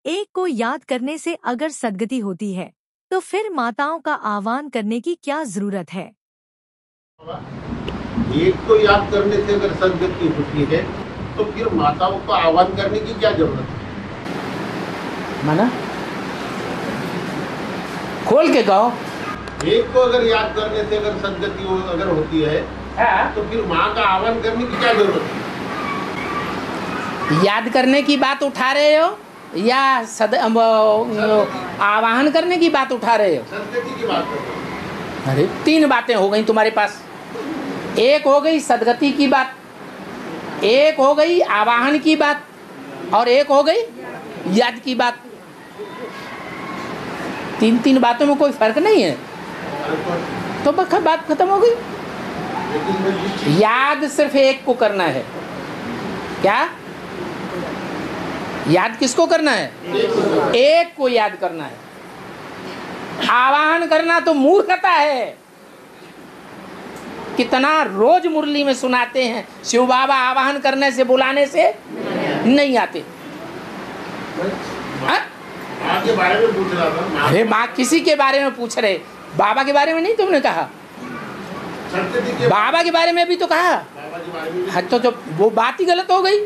एक को याद करने से अगर सद्गति होती है तो फिर माताओं का आह्वान करने की क्या जरूरत है? एक को याद करने से अगर सद्गति होती है तो फिर माताओं को आह्वान करने की क्या जरूरत है? माना खोल के कहो। एक को अगर याद करने से अगर सद्गति अगर होती है तो फिर माँ का आह्वान करने की क्या जरूरत है? याद करने की बात उठा रहे हो या आवाहन करने की बात उठा रहे हो? सद्गति की बात कर रहे हो। अरे 3 बातें हो गई तुम्हारे पास। एक हो गई सद्गति की बात, एक हो गई आवाहन की बात, और एक हो गई याद की बात। 3 बातों में कोई फर्क नहीं है तो बस बात खत्म हो गई। याद सिर्फ एक को करना है। क्या याद किसको करना है? एक को याद करना है। आवाहन करना तो मूर्खता है। कितना रोज मुरली में सुनाते हैं शिव बाबा आवाहन करने से बुलाने से नहीं आते। माँ के बारे में पूछ रहा था। अरे माँ किसी के बारे में पूछ रहे, बाबा के बारे में नहीं तुमने कहा? बाबा के बारे में भी तो कहा। हाँ तो वो बात ही गलत हो गई।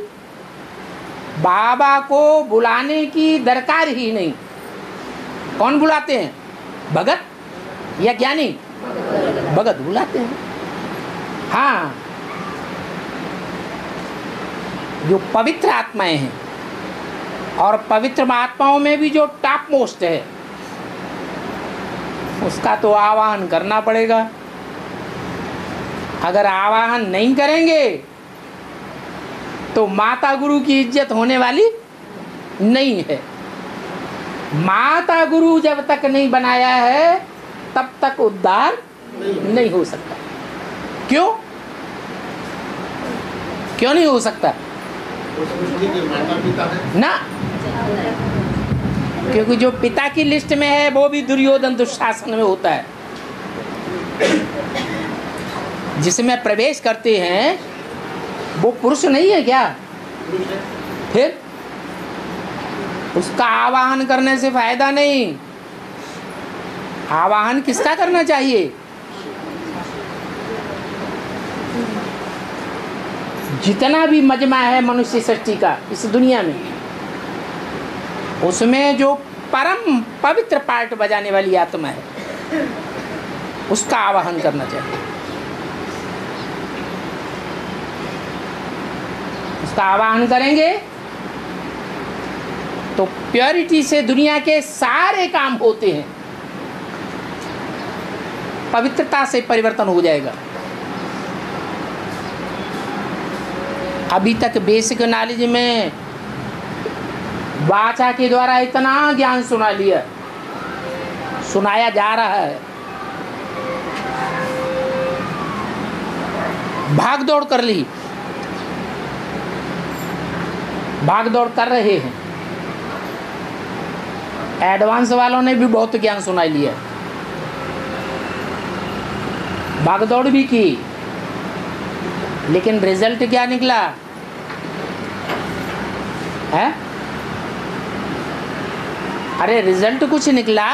बाबा को बुलाने की दरकार ही नहीं। कौन बुलाते हैं? भगत या ज्ञानी? भगत बुलाते हैं। हाँ, जो पवित्र आत्माएं हैं, और पवित्र आत्माओं में भी जो टॉप मोस्ट है उसका तो आवाहन करना पड़ेगा। अगर आवाहन नहीं करेंगे तो माता गुरु की इज्जत होने वाली नहीं है। माता गुरु जब तक नहीं बनाया है तब तक उद्धार नहीं हो सकता। क्यों नहीं हो सकता? माता पिता है ना, क्योंकि जो पिता की लिस्ट में है वो भी दुर्योधन दुशासन में होता है। जिसमें प्रवेश करते हैं वो पुरुष नहीं है क्या? फिर उसका आवाहन करने से फायदा नहीं। आवाहन किसका करना चाहिए? जितना भी मजमा है मनुष्य सृष्टि का इस दुनिया में, उसमें जो परम पवित्र पार्ट बजाने वाली आत्मा है उसका आवाहन करना चाहिए। उसका आवाहन करेंगे तो प्योरिटी से दुनिया के सारे काम होते हैं। पवित्रता से परिवर्तन हो जाएगा। अभी तक बेसिक नॉलेज में वाचा के द्वारा इतना ज्ञान सुनाया जा रहा है। भाग दौड़ कर ली, भाग दौड़ कर रहे हैं। एडवांस वालों ने भी बहुत ज्ञान सुना लिया, भाग दौड़ भी की, लेकिन रिजल्ट क्या निकला है? अरे रिजल्ट कुछ निकला?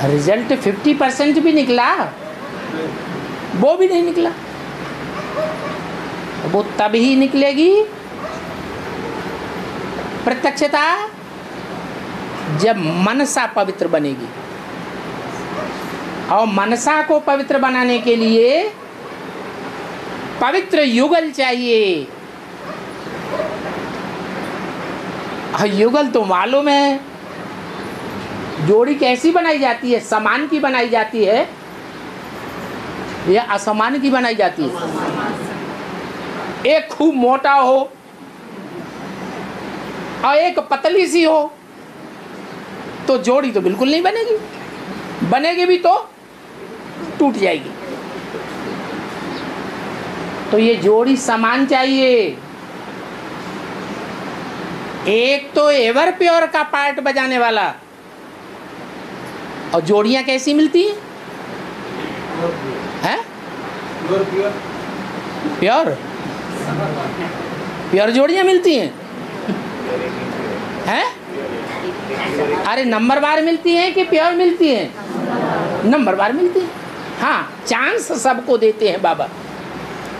रिजल्ट 50% भी निकला? वो भी नहीं निकला। वो तब ही निकलेगी प्रत्यक्षता जब मनसा पवित्र बनेगी। और मनसा को पवित्र बनाने के लिए पवित्र युगल चाहिए। युगल तो मालूम है जोड़ी कैसी बनाई जाती है? समान की बनाई जाती है या असमान की बनाई जाती है? एक खूब मोटा हो और एक पतली सी हो तो जोड़ी तो बिल्कुल नहीं बनेगी। बनेगी भी तो टूट जाएगी। तो ये जोड़ी समान चाहिए। एक तो एवर प्योर का पार्ट बजाने वाला, और जोड़ियां कैसी मिलती हैं? प्योर प्योर जोड़ियां मिलती हैं हैं? अरे नंबरवार मिलती हैं कि प्योर मिलती हैं? नंबरवार मिलती हैं। हाँ, चांस सबको देते हैं बाबा।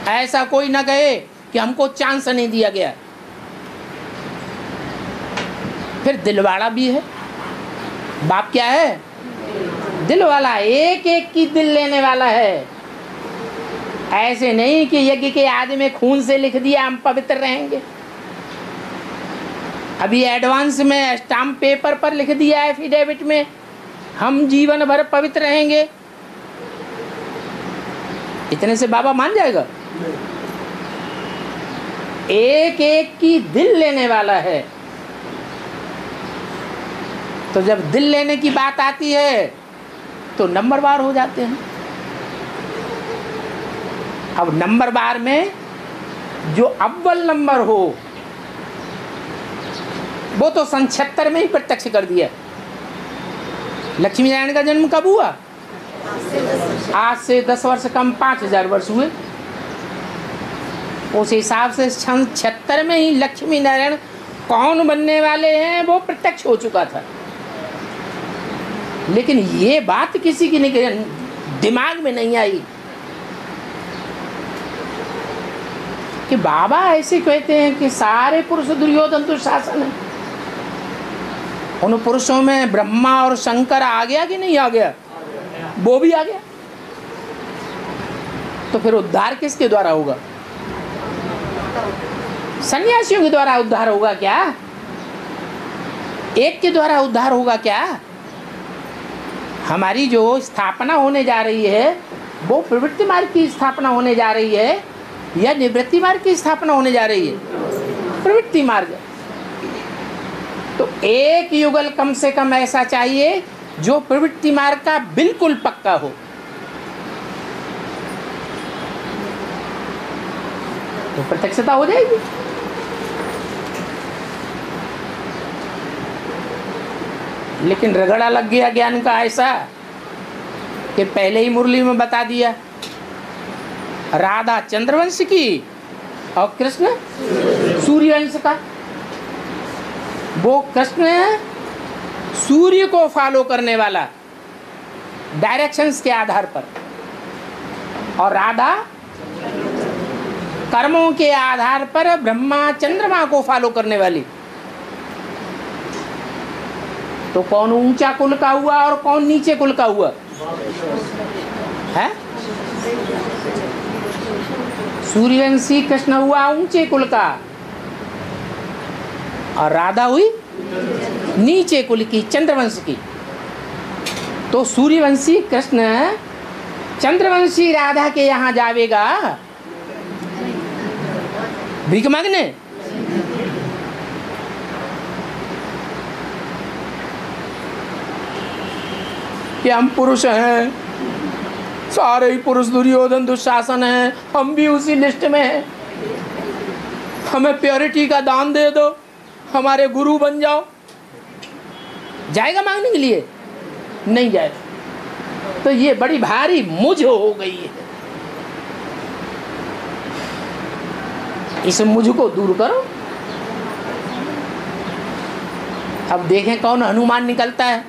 ऐसा कोई ना कहे कि हमको चांस नहीं दिया गया। फिर दिलवाड़ा भी है। बाप क्या है? दिल वाला, एक एक की दिल लेने वाला है। ऐसे नहीं कि यज्ञ के आदि में खून से लिख दिया हम पवित्र रहेंगे, अभी एडवांस में स्टाम्प पेपर पर लिख दिया है एफिडेविट में हम जीवन भर पवित्र रहेंगे, इतने से बाबा मान जाएगा? एक एक की दिल लेने वाला है। तो जब दिल लेने की बात आती है तो नंबरवार हो जाते हैं। अब नंबरवार में जो अव्वल नंबर हो वो तो सन 76 में ही प्रत्यक्ष कर दिया। लक्ष्मी नारायण का जन्म कब हुआ? आज से 10 वर्ष कम 5000 वर्ष हुए। उस हिसाब से सन 76 में ही लक्ष्मी नारायण कौन बनने वाले हैं वो प्रत्यक्ष हो चुका था। लेकिन ये बात किसी की नहीं, दिमाग में नहीं आई कि बाबा ऐसे कहते हैं कि सारे पुरुष दुर्योधन दुशासन है। उन पुरुषों में ब्रह्मा और शंकर आ गया कि नहीं आ गया? वो भी आ गया। तो फिर उद्धार किसके द्वारा होगा? सन्यासियों के द्वारा उद्धार होगा क्या? एक के द्वारा उद्धार होगा क्या? हमारी जो स्थापना होने जा रही है वो प्रवृत्ति मार्ग की स्थापना होने जा रही है या निवृत्ति मार्ग की स्थापना होने जा रही है? प्रवृत्ति मार्ग। तो एक युगल कम से कम ऐसा चाहिए जो प्रवृत्ति मार्ग का बिल्कुल पक्का हो। तो प्रत्यक्षता हो जाएगी। लेकिन रगड़ा लग गया ज्ञान का ऐसा कि पहले ही मुरली में बता दिया राधा चंद्रवंश की और कृष्ण सूर्यवंश का। वो कृष्ण सूर्य को फॉलो करने वाला डायरेक्शंस के आधार पर और राधा कर्मों के आधार पर ब्रह्मा चंद्रमा को फॉलो करने वाली। तो कौन ऊंचा कुल का हुआ और कौन नीचे कुल का हुआ है? सूर्यवंशी कृष्ण हुआ ऊंचे कुल का और राधा हुई नीचे कुल की, चंद्रवंश की। तो सूर्यवंशी कृष्ण चंद्रवंशी राधा के यहां जावेगा भीख मांगने? कि हम पुरुष हैं, सारे ही पुरुष दुर्योधन दुशासन हैं, हम भी उसी लिस्ट में हैं, हमें प्योरिटी का दान दे दो, हमारे गुरु बन जाओ। जाएगा मांगने के लिए? नहीं जाएगा। तो ये बड़ी भारी मुझ हो गई है। इस मुझ को दूर करो। अब देखें कौन हनुमान निकलता है।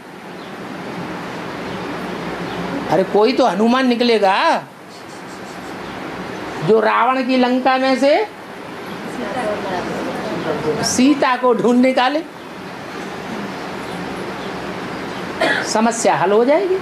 अरे कोई तो हनुमान निकलेगा जो रावण की लंका में से सीता को ढूंढ निकाले, समस्या हल हो जाएगी।